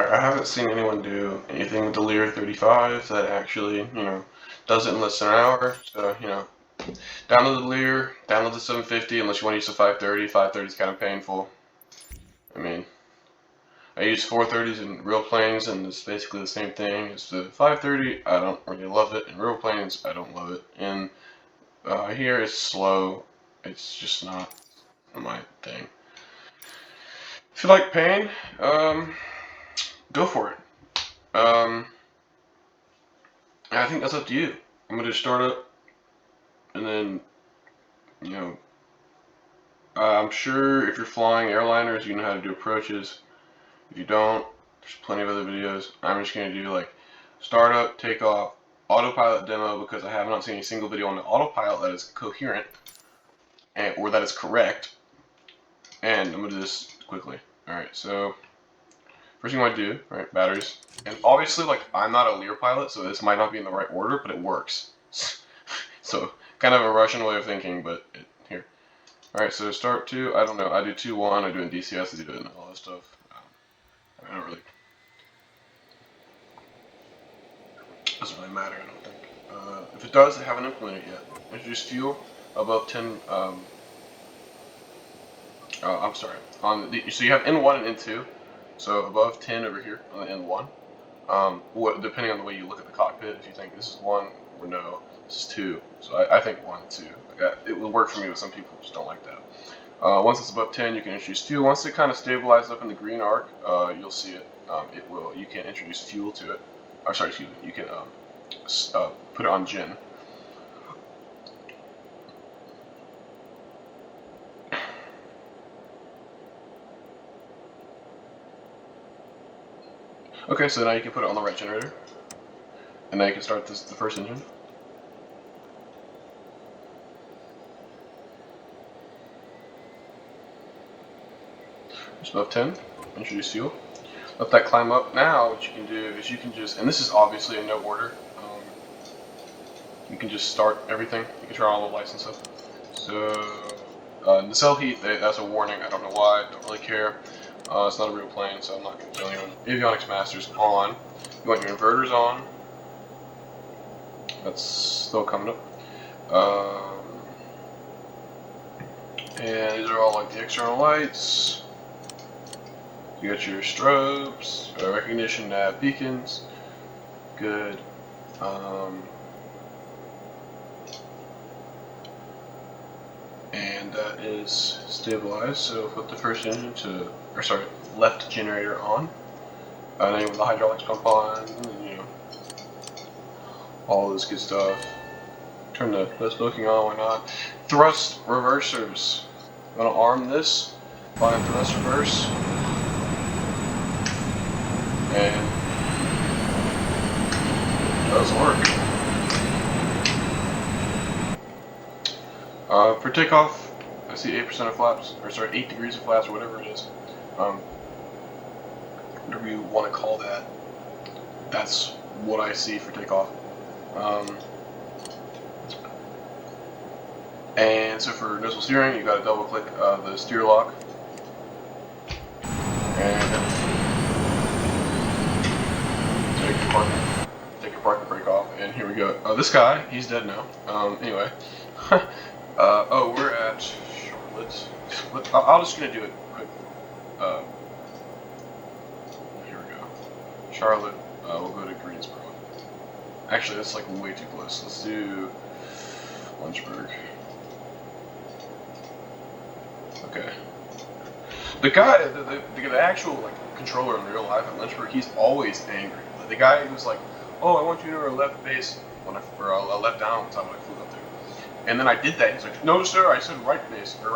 Alright, I haven't seen anyone do anything with the Lear 35 that actually, does it in less than an hour. So, download the Lear, download the 750 unless you want to use the 530. 530 is kind of painful. I mean, I use 430s in real planes and it's basically the same thing as the 530. I don't really love it. In real planes, I don't love it. And here it's slow. It's just not my thing. If you like pain, go for it. I think that's up to you. I'm going to start up, and then, I'm sure if you're flying airliners, you know how to do approaches. If you don't, there's plenty of other videos. I'm just going to do like startup, takeoff, autopilot demo, because I have not seen a single video on the autopilot that is coherent, or that is correct. And I'm going to do this quickly. Alright, so first thing you want to do, right, batteries. And obviously, like, I'm not a Lear pilot, so this might not be in the right order, but it works. So, kind of a Russian way of thinking, but here. Alright, so start 2, I don't know, I do 2-1, I do in DCS, I do it and all that stuff. I don't really... Doesn't really matter, I don't think. If it does, I haven't implemented it yet. Introduce fuel above 10, I'm sorry. So you have N1 and N2. So above 10 over here on the N1. Depending on the way you look at the cockpit, if you think this is 1 or no, this is 2. So I think 1 and 2. It will work for me, but some people just don't like that. Once it's above 10, you can introduce fuel. Once it kind of stabilizes up in the green arc, you'll see it. You can introduce fuel to it. Or sorry, excuse me. You can put it on gen. Okay, so now you can put it on the right generator, and now you can start the first engine. Just above 10, introduce fuel. Let that climb up. Now what you can do is you can just, and this is obviously in no order, you can just start everything. You can turn all the lights and stuff. So, nacelle heat, that's a warning. I don't know why, don't really care. It's not a real plane, so I'm not going to tell anyone. Avionics Master's on. You want your inverters on. That's still coming up. And these are all like the external lights. You got your strobes, recognition nav beacons. Good. And that is stabilized, so put the first engine to, left generator on. Now you have the hydraulics pump on, and, all this good stuff. Turn the smoking on, why not? Thrust reversers. I'm gonna arm this, find thrust reverse, and that does work. For takeoff, I see 8% of flaps, 8 degrees of flaps, or whatever it is. Whatever you want to call that. That's what I see for takeoff. And so for noticeable steering, you got to double click the steer lock. And take your parking brake off, and here we go. This guy, he's dead now. Anyway. We're at Charlotte. I'm just gonna do it quick. Here we go. Charlotte. We'll go to Greensboro. Actually, that's like way too close. Let's do Lynchburg. Okay. The guy, the actual like controller in real life at Lynchburg, he's always angry. The guy who's like, "Oh, I want you to a left base," or a left down one time when I flew up there. And then I did that. He's like, "No, sir, I said right base, or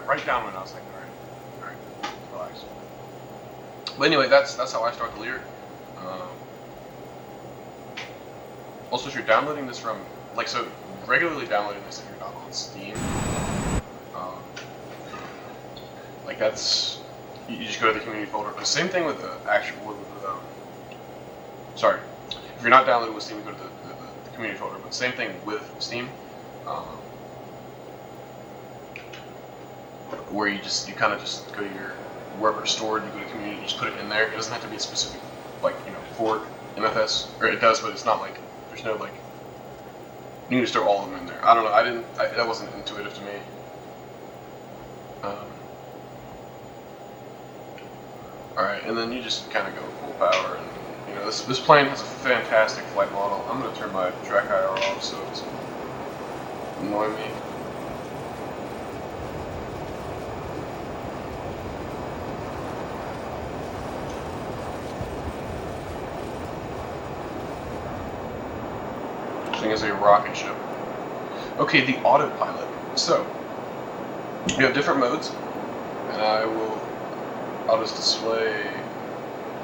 right down." And I was like, "All right, relax." But anyway, that's how I start the Lear. Also, if you're downloading this from, regularly downloading this if you're not on Steam, you just go to the community folder. But same thing with the actual, if you're not downloading with Steam, you go to the community folder. But same thing with Steam. Where you kind of just go to wherever it's stored, you go to community, you just put it in there. It doesn't have to be a specific for MFS, or it does, but it's not like there's no like you need to store all of them in there. I don't know. That wasn't intuitive to me. All right, and then you just kind of go full power, and you know this plane has a fantastic flight model. I'm gonna turn my track IR off so it doesn't annoy me. This thing is a rocket ship. Okay, the autopilot. So you have different modes, and I'll just display.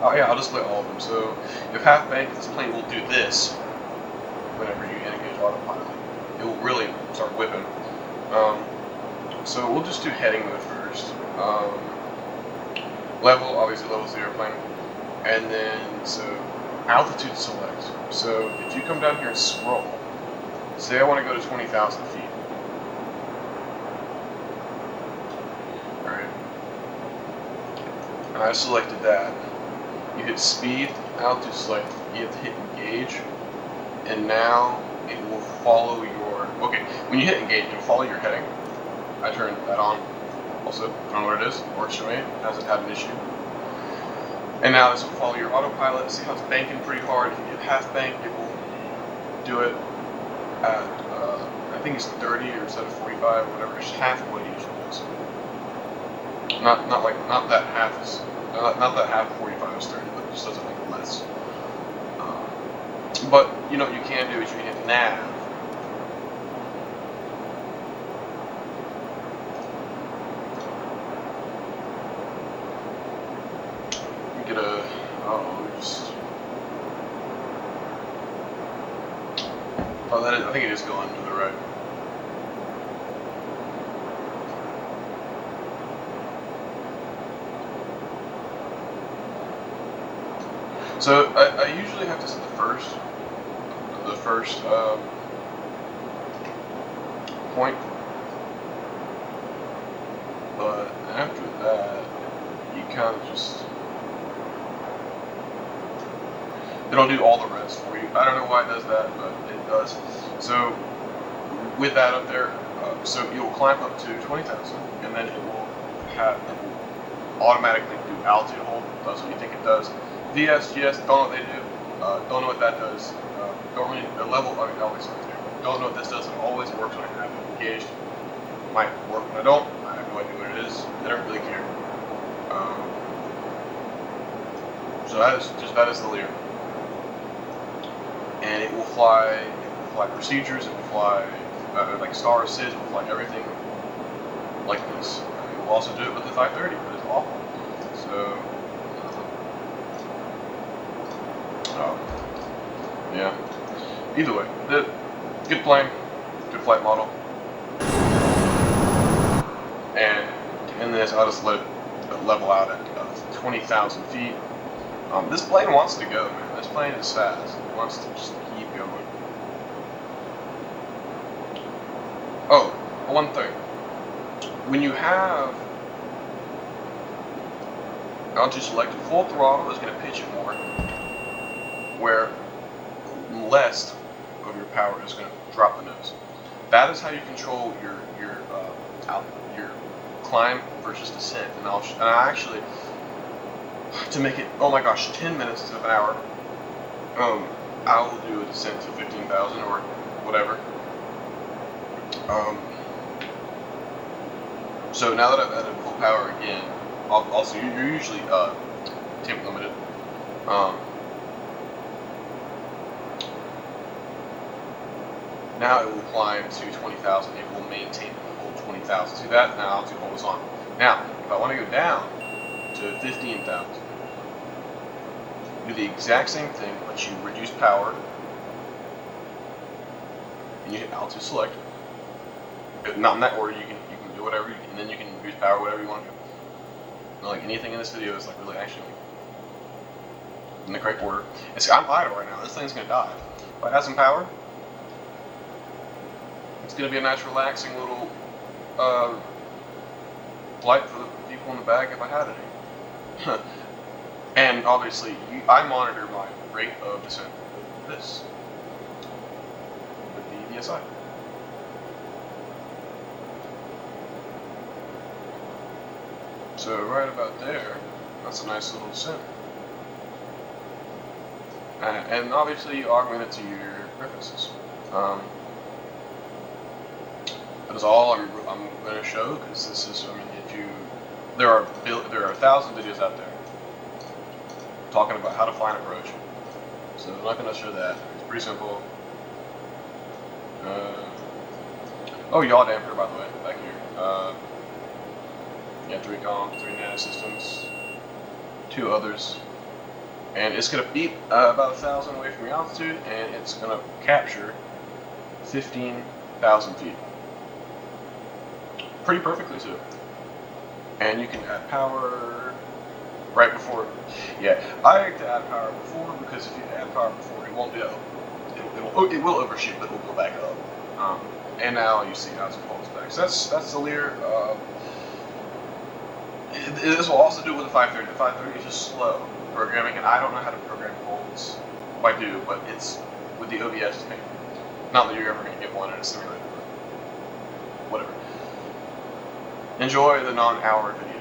Oh yeah, I'll display all of them. So if half bank, this plane will do this whenever you engage autopilot. It will really start whipping. So we'll just do heading mode first. Level, obviously levels the airplane, and then so altitude select. So if you come down here and scroll, say I want to go to 20,000 feet. Alright. And I selected that. You hit speed, altitude select, you have to hit engage, and now it will follow your, okay, when you hit engage, it will follow your heading. I turned that on also, I don't know what it is, it works for me, it hasn't had an issue. And now this will follow your autopilot. See how it's banking pretty hard. If you hit half bank, it will do it at, I think it's 30 or instead of 45 or whatever, it's half of what it usually does. Not that half is, not that half 45 is 30, but it just does it like less. But you know what you can do is you can hit nav. You get a, I think it is going to the right. So I usually have to set the first point, but after that you kind of just, it'll do all the rest for you. I don't know why it does that, but it does. So with that up there, so you'll climb up to 20,000, and then it will automatically do altitude hold. That's what you think it does. VS, GS, don't know what they do. Don't know what that does. Don't really, the level, I mean, always don't know what this does. It always works when I have it engaged. Might work when I don't. I have no idea what it is. I don't really care. So that is the Lear. And it will fly procedures, it will fly like star SIDS, it will fly everything like this. It will also do it with the 530, but it's awful. So, yeah. Either way, good plane, good flight model. And in this, I'll just let it level out at 20,000 feet. This plane wants to go, man. This plane is fast. It wants to just keep going. Oh, one thing. When you have altitude selected, full throttle is going to pitch it more, where less of your power is going to drop the nose. That is how you control your climb versus descent. And I actually, to make it, oh my gosh, 10 minutes to an hour, I will do a descent to 15,000 or whatever. So now that I've added full power again, also you're usually temp limited. Now it will climb to 20,000. It will maintain the whole 20,000. See that? Now altitude hold is on. Now, if I want to go down to 15,000, do the exact same thing, but you reduce power, and you hit altitude select. Not in that order. You can do whatever, and then you can reduce power, whatever you want to do. Not like anything in this video is like really actually in the correct order. I'm idle right now. This thing's gonna die. If I add some power, it's gonna be a nice, relaxing little flight for the people in the back if I had any. And obviously, I monitor my rate of descent with this, with the VSI. So right about there, that's a nice little descent. And obviously you augment it to your preferences. That is all I'm going to show, because this is, I mean, there are 1,000 videos out there talking about how to fly an approach. So I'm not going to show that. It's pretty simple. Oh, yaw damper, by the way, back here. Yeah, 3 comms, 3 nanosystems, 2 others. And it's going to beep about 1,000 away from your altitude, and it's going to capture 15,000 feet. Pretty perfectly too. And you can add power right before. Yeah, I like to add power before, because if you add power before, it won't go. It will overshoot, but it will go back up. And now you see how it pulls back. So that's the Lear. This will also do with the 530. The 530 is just slow programming, and I don't know how to program bolts. Well, I do, but it's with the OBS thing. Not that you're ever going to get one in a simulator, but whatever. Enjoy the non-hour video.